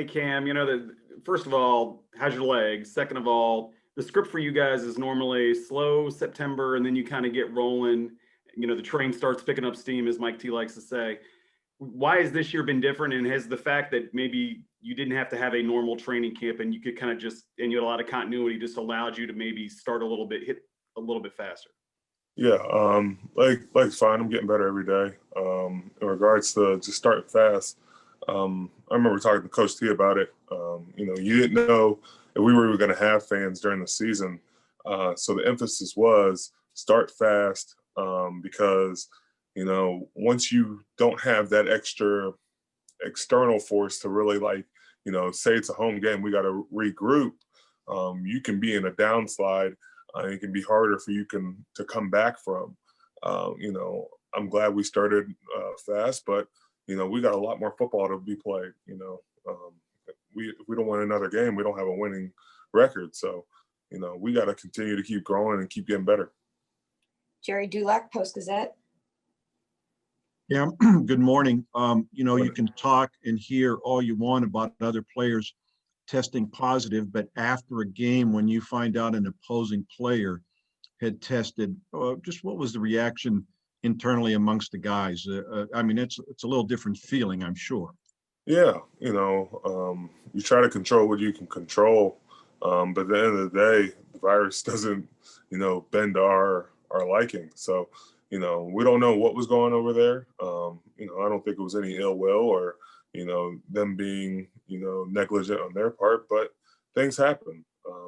Hey Cam, first of all, how's your legs? Second of all, the script for you guys is normally slow September, and then you kind of get rolling. The train starts picking up steam, as Mike T likes to say. Why has this year been different? And has the fact that maybe you didn't have to have a normal training camp and you could kind of and you had a lot of continuity, just allowed you to maybe hit a little bit faster? Yeah, like fine. I'm getting better every day. In regards to just starting fast, I remember talking to Coach T about it. You didn't know if we were going to have fans during the season, so the emphasis was start fast because once you don't have that extra external force to really say it's a home game, we got to regroup. You can be in a downslide. It can be harder for you to come back from. I'm glad we started fast, but we got a lot more football to be played. If we don't win another game, we don't have a winning record. So, we got to continue to keep growing and keep getting better. Jerry Dulac, Post-Gazette. Yeah, good morning. You can talk and hear all you want about other players testing positive, but after a game, when you find out an opposing player had tested, just what was the reaction internally amongst the guys? It's a little different feeling, I'm sure. Yeah, you try to control what you can control, but at the end of the day, the virus doesn't, bend our liking. So, we don't know what was going over there. I don't think it was any ill will or, them being, negligent on their part, but things happen.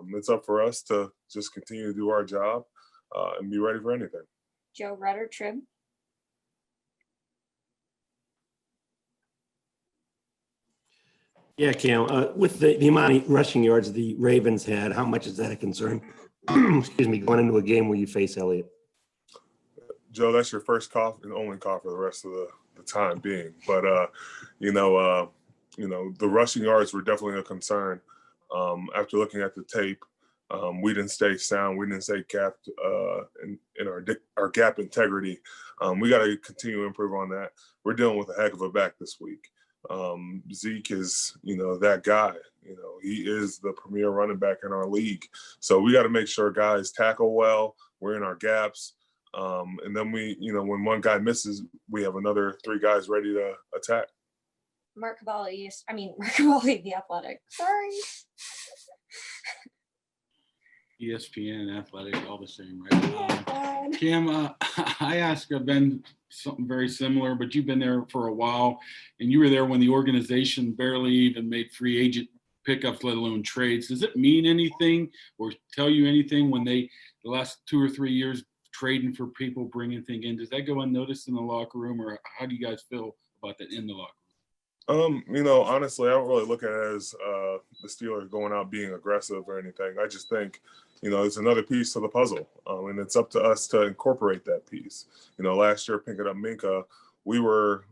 It's up for us to just continue to do our job and be ready for anything. Joe Rutter, Trib. Yeah, Cam, with the amount of rushing yards the Ravens had, how much is that a concern? Excuse me, going into a game where you face Elliott? Joe, that's your first cough and only cough for the rest of the time being. But, the rushing yards were definitely a concern. After looking at the tape, we didn't stay sound. We didn't stay gapped in our gap integrity. We got to continue to improve on that. We're dealing with a heck of a back this week. Zeke is, that guy. He is the premier running back in our league. So we got to make sure guys tackle well. We're in our gaps. And then when one guy misses, we have another 3 guys ready to attack. Mark Cavalli, The Athletic. Sorry. ESPN and Athletic, all the same, right? Cam, I asked Ben something very similar, but you've been there for a while, and you were there when the organization barely even made free agent pickups, let alone trades. Does it mean anything or tell you anything when the last 2 or 3 years trading for people, bringing things in? Does that go unnoticed in the locker room, or how do you guys feel about that in the locker room? Honestly, I don't really look at it as the Steelers going out being aggressive or anything. I just think, it's another piece to the puzzle, and it's up to us to incorporate that piece. Last year picking up Minka, we were,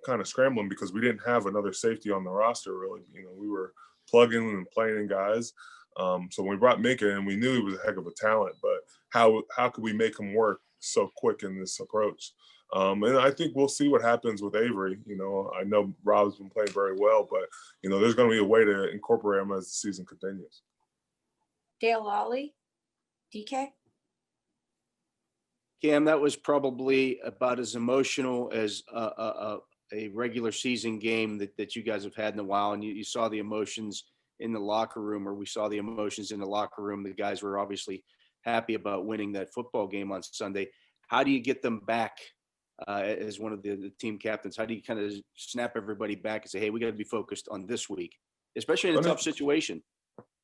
kind of scrambling because we didn't have another safety on the roster, really. We were plugging and playing guys. So when we brought Minka in, we knew he was a heck of a talent, but how could we make him work so quick in this approach? And I think we'll see what happens with Avery. I know Rob's been playing very well, but, there's going to be a way to incorporate him as the season continues. Dale Lawley, DK. Cam, that was probably about as emotional as a regular season game that you guys have had in a while. And you saw the emotions in the locker room, or we saw the emotions in the locker room. The guys were obviously happy about winning that football game on Sunday. How do you get them back as one of the team captains? How do you kind of snap everybody back and say, hey, we got to be focused on this week, especially in a tough situation?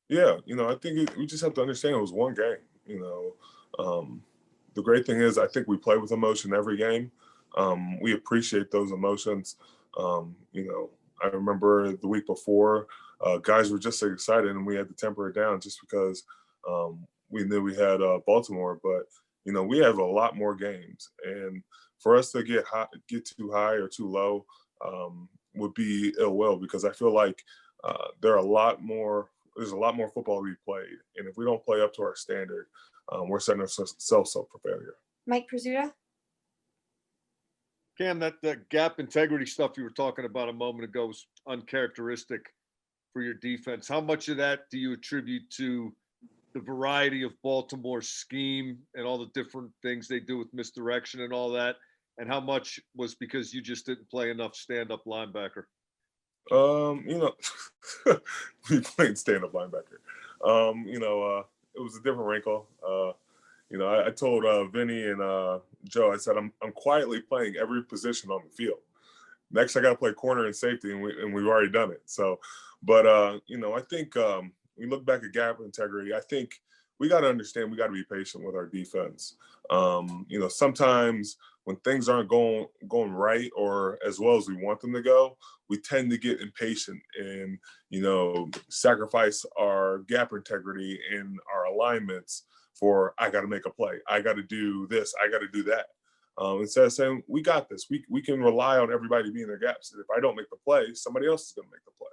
Yeah, I think we just have to understand it was one game. The great thing is I think we play with emotion every game. We appreciate those emotions. I remember the week before, guys were just so excited and we had to temper it down just because we knew we had Baltimore. But, we have a lot more games. And for us to get too high or too low would be ill will, because I feel like there's a lot more football to be played. And if we don't play up to our standard, we're setting ourselves up for failure. Mike Prizzuta. Cam, that gap integrity stuff you were talking about a moment ago was uncharacteristic for your defense. How much of that do you attribute to the variety of Baltimore's scheme and all the different things they do with misdirection and all that? And how much was because you just didn't play enough stand-up linebacker? We played stand-up linebacker. It was a different wrinkle. I told Vinny and Joe, I said, I'm quietly playing every position on the field. Next, I got to play corner and safety, and we've already done it. So, but I think we look back at gap integrity. I think we got to understand we got to be patient with our defense. Sometimes when things aren't going right or as well as we want them to go, we tend to get impatient and sacrifice our gap integrity and our alignments for I got to make a play, I got to do this, I got to do that. Instead of saying we got this, we can rely on everybody being their gaps. And if I don't make the play, somebody else is going to make the play.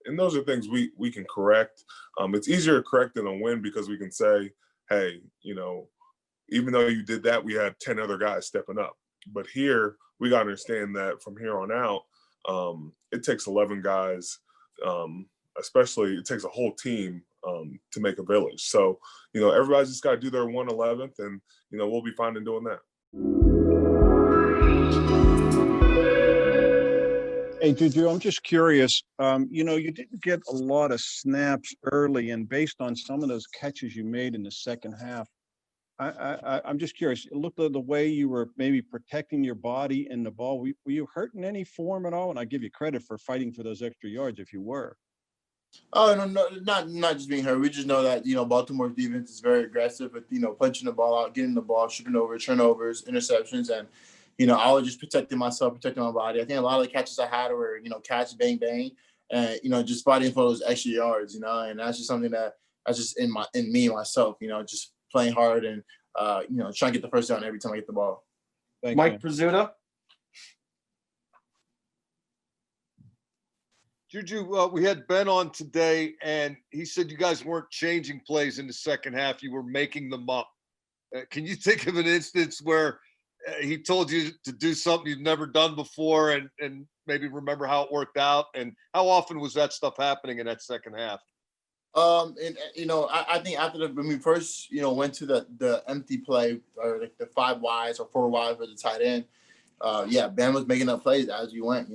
And those are things we can correct. It's easier to correct than a win because we can say, hey, even though you did that, we had 10 other guys stepping up. But here, we got to understand that from here on out, it takes 11 guys, especially it takes a whole team to make a village. So, everybody's just got to do their 1/11th, and, we'll be fine in doing that. Hey, JuJu, I'm just curious. You didn't get a lot of snaps early, and based on some of those catches you made in the second half, I'm just curious. It looked like the way you were maybe protecting your body and the ball. Were you hurt in any form at all? And I give you credit for fighting for those extra yards if you were. Oh, no, not just being hurt. We just know that, Baltimore's defense is very aggressive with, punching the ball out, getting the ball, shooting over, turnovers, interceptions. And, I was just protecting myself, protecting my body. I think a lot of the catches I had were, catch, bang, bang, and, just fighting for those extra yards, and that's just something that's just in me, myself, just playing hard and, trying to get the first down every time I get the ball. Thanks, Mike man. Pizzuta. JuJu, we had Ben on today, and he said you guys weren't changing plays in the second half. You were making them up. Can you think of an instance where he told you to do something you've never done before and maybe remember how it worked out? And how often was that stuff happening in that second half? I think when we first, went to the empty play or like the 5 wides or 4 wides for the tight end, Ben was making up plays as we went.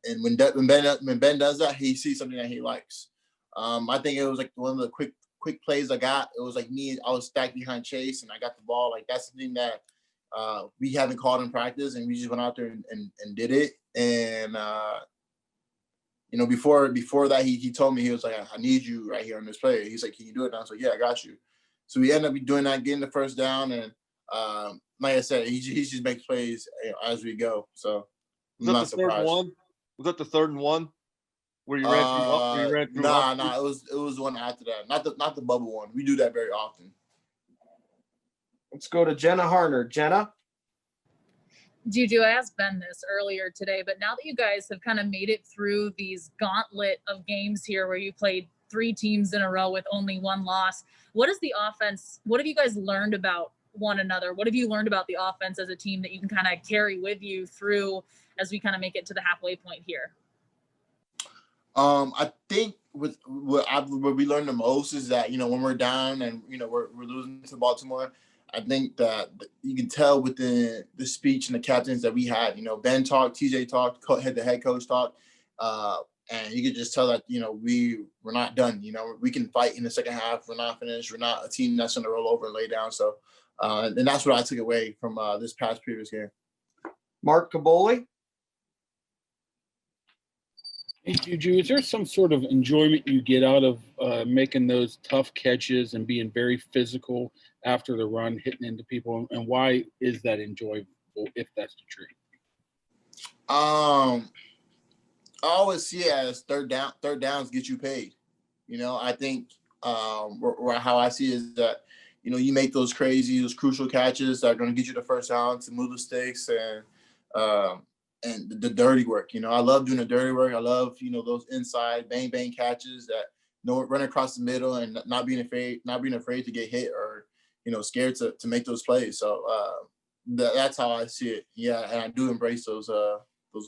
And when Ben does that, he sees something that he likes. I think it was like one of the quick plays I got. It was like I was stacked behind Chase, and I got the ball. Like that's something that we haven't called in practice, and we just went out there and did it. And before that, he told me, he was like, I need you right here on this play. He's like, can you do it? And I was like, yeah, I got you. So we ended up doing that, getting the first down, and like I said, he just makes plays as we go. So I'm not surprised. Was that the 3rd and 1? Where you ran through? Nah. It was the one after that. Not the bubble one. We do that very often. Let's go to Jenna Harner. Jenna. JuJu, I asked Ben this earlier today, but now that you guys have kind of made it through these gauntlet of games here where you played 3 teams in a row with only 1 loss, what is the offense? What have you guys learned about one another? What have you learned about the offense as a team that you can kind of carry with you through as we kind of make it to the halfway point here? I think what we learned the most is that, when we're down and, we're losing to Baltimore, I think that you can tell within the speech and the captains that we had, Ben talked, TJ talked, the head coach talked, and you could just tell that, we're not done. We can fight in the second half. We're not finished. We're not a team that's going to roll over and lay down. So, and that's what I took away from this past previous game. Mark Caboli. Hey, JuJu, is there some sort of enjoyment you get out of making those tough catches and being very physical after the run, hitting into people? And why is that enjoyable, if that's the truth? I always see it as third downs get you paid. I think how I see it is that, you make those crucial catches that are going to get you the first down to move the stakes and the dirty work. I love doing the dirty work. I love, those inside bang, bang catches that run across the middle and not being afraid to get hit or, scared to make those plays. So that's how I see it. Yeah. And I do embrace those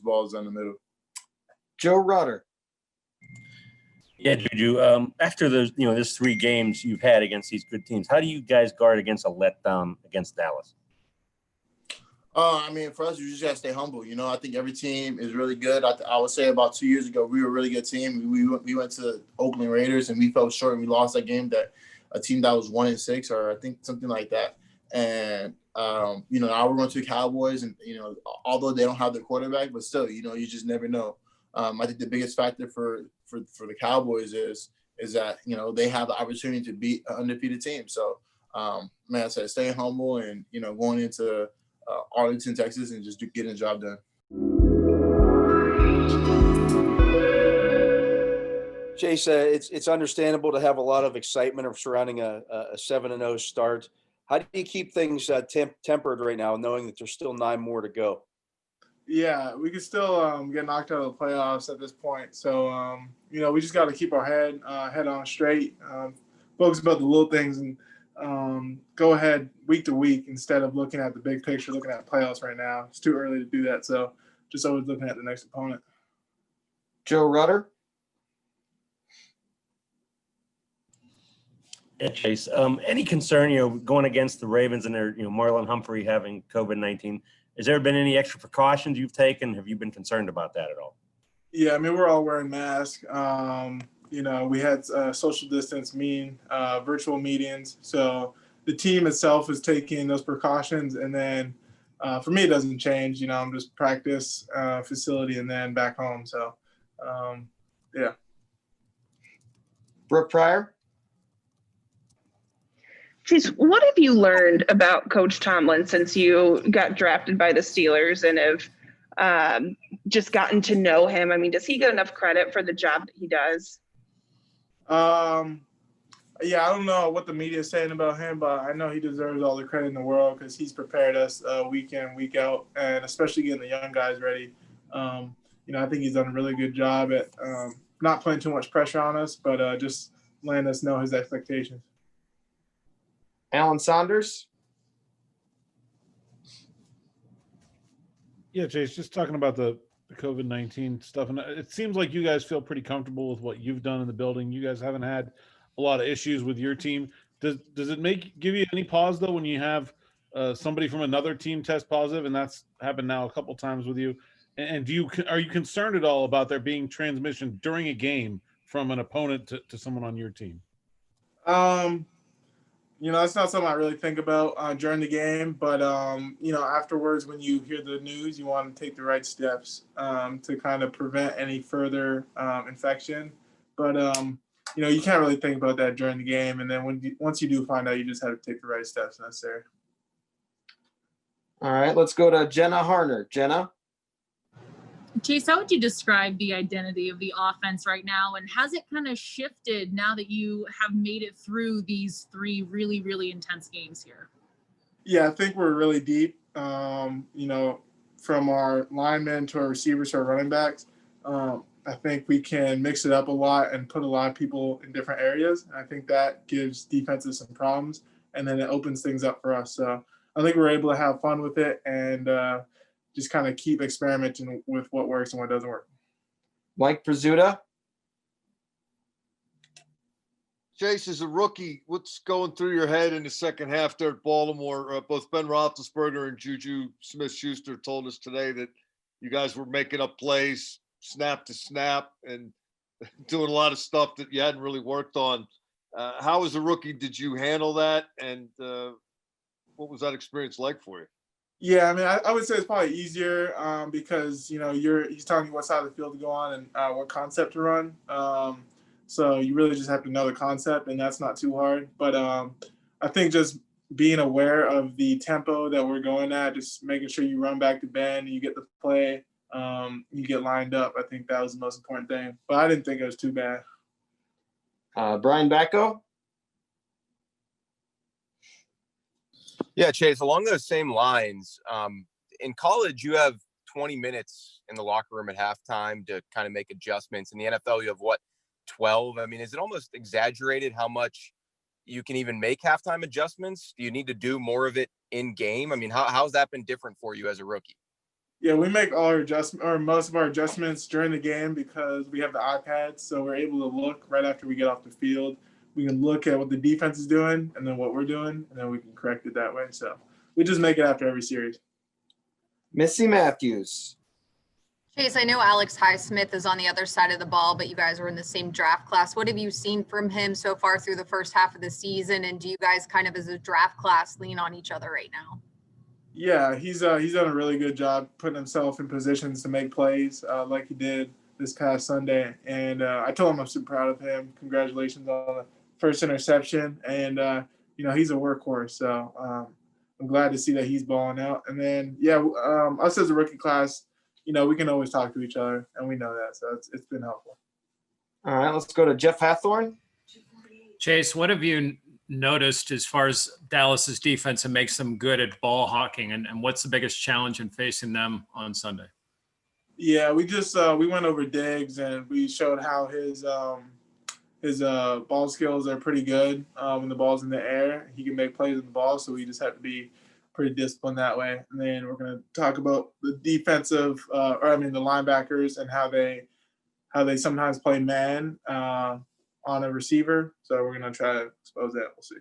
balls in the middle. Joe Rudder. Yeah, Juju. After those, there's 3 games you've had against these good teams. How do you guys guard against a letdown against Dallas? I mean, for us, you just gotta stay humble. I think every team is really good. I would say about 2 years ago, we were a really good team. We went to Oakland Raiders and we fell short and we lost that game. That a team that was 1-6 or I think something like that. And now we're going to the Cowboys, and although they don't have their quarterback, but still, you just never know. I think the biggest factor for the Cowboys is that they have the opportunity to beat an undefeated team. So, man, I said staying humble and going into Arlington, Texas, and just getting the job done. Chase, it's understandable to have a lot of excitement surrounding a 7-0 start. How do you keep things tempered right now, knowing that there's still 9 more to go? Yeah, we can still get knocked out of the playoffs at this point. So, we just got to keep our head on straight, focus about the little things, and go ahead week to week instead of looking at the big picture, looking at playoffs right now. It's too early to do that. So just always looking at the next opponent. Joe Rudder. Yeah, Chase. Any concern, going against the Ravens and their, Marlon Humphrey having COVID-19? Has there been any extra precautions you've taken? Have you been concerned about that at all? Yeah, I mean, we're all wearing masks. We had social distance virtual meetings. So the team itself is taking those precautions. And then for me, it doesn't change. I'm just practice, facility, and then back home. So, yeah. Brooke Pryor. Chase, what have you learned about Coach Tomlin since you got drafted by the Steelers and have just gotten to know him? I mean, does he get enough credit for the job that he does? Yeah, I don't know what the media is saying about him, but I know he deserves all the credit in the world because he's prepared us week in, week out, and especially getting the young guys ready. I think he's done a really good job at not putting too much pressure on us, but just letting us know his expectations. Alan Saunders. Yeah, Chase, just talking about the COVID-19 stuff, and it seems like you guys feel pretty comfortable with what you've done in the building. You guys haven't had a lot of issues with your team. Does it give you any pause though when you have somebody from another team test positive, and that's happened now a couple times with you? And are you concerned at all about there being transmission during a game from an opponent to someone on your team? That's not something I really think about during the game, but afterwards when you hear the news, you want to take the right steps to kind of prevent any further infection. But you can't really think about that during the game, and then once you do find out, you just have to take the right steps necessary. All right, let's go to Jenna Harner. Jenna. Chase, how would you describe the identity of the offense right now? And has it kind of shifted now that you have made it through these 3 really, really intense games here? Yeah, I think we're really deep, from our linemen to our receivers to our running backs. I think we can mix it up a lot and put a lot of people in different areas. I think that gives defenses some problems, and then it opens things up for us. So I think we're able to have fun with it and just kind of keep experimenting with what works and what doesn't work. Mike Prizzuta. Chase, as a rookie, what's going through your head in the second half there at Baltimore? Both Ben Roethlisberger and JuJu Smith-Schuster told us today that you guys were making up plays snap to snap and doing a lot of stuff that you hadn't really worked on. How as a rookie did you handle that, and what was that experience like for you? Yeah, I mean, I would say it's probably easier because, he's telling you what side of the field to go on and what concept to run. So you really just have to know the concept, and that's not too hard. But I think just being aware of the tempo that we're going at, just making sure you run back to Ben, you get the play, you get lined up. I think that was the most important thing. But I didn't think it was too bad. Brian Bacco. Yeah, Chase, along those same lines, in college, you have 20 minutes in the locker room at halftime to kind of make adjustments. In the NFL, you have, 12? I mean, is it almost exaggerated how much you can even make halftime adjustments? Do you need to do more of it in game? I mean, how's that been different for you as a rookie? Yeah, we make all our most of our adjustments during the game because we have the iPads, so we're able to look right after we get off the field. We can look at what the defense is doing and then what we're doing, and then we can correct it that way. So we just make it after every series. Missy Matthews. Chase, I know Alex Highsmith is on the other side of the ball, but you guys were in the same draft class. What have you seen from him so far through the first half of the season? And do you guys kind of as a draft class lean on each other right now? Yeah, he's done a really good job putting himself in positions to make plays like he did this past Sunday. And I told him I'm super proud of him. Congratulations on the first interception. And, he's a workhorse. So I'm glad to see that he's balling out. And then, us as a rookie class, we can always talk to each other, and we know that. So it's been helpful. All right, let's go to Jeff Hathorn. Chase, what have you noticed as far as Dallas's defense and makes them good at ball hawking, and what's the biggest challenge in facing them on Sunday? Yeah, we just we went over Diggs, and we showed how his ball skills are pretty good when the ball's in the air. He can make plays with the ball, so we just have to be pretty disciplined that way. And then we're going to talk about the defensive, the linebackers and how they sometimes play man on a receiver. So we're going to try to expose that. We'll see.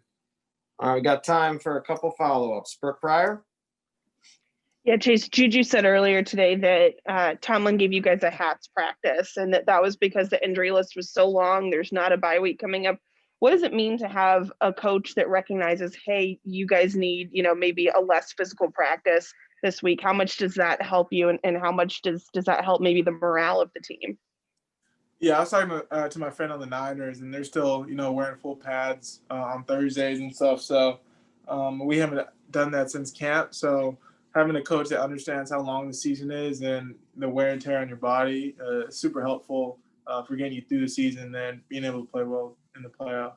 All right, we got time for a couple follow-ups. Brooke Pryor. Yeah, Chase, JuJu said earlier today that Tomlin gave you guys a hats practice, and that was because the injury list was so long. There's not a bye week coming up. What does it mean to have a coach that recognizes, hey, you guys need, maybe a less physical practice this week? How much does that help you, and how much does that help maybe the morale of the team? Yeah, I was talking to my friend on the Niners, and they're still, wearing full pads on Thursdays and stuff. So we haven't done that since camp. So having a coach that understands how long the season is and the wear and tear on your body is super helpful for getting you through the season and then being able to play well in the playoffs.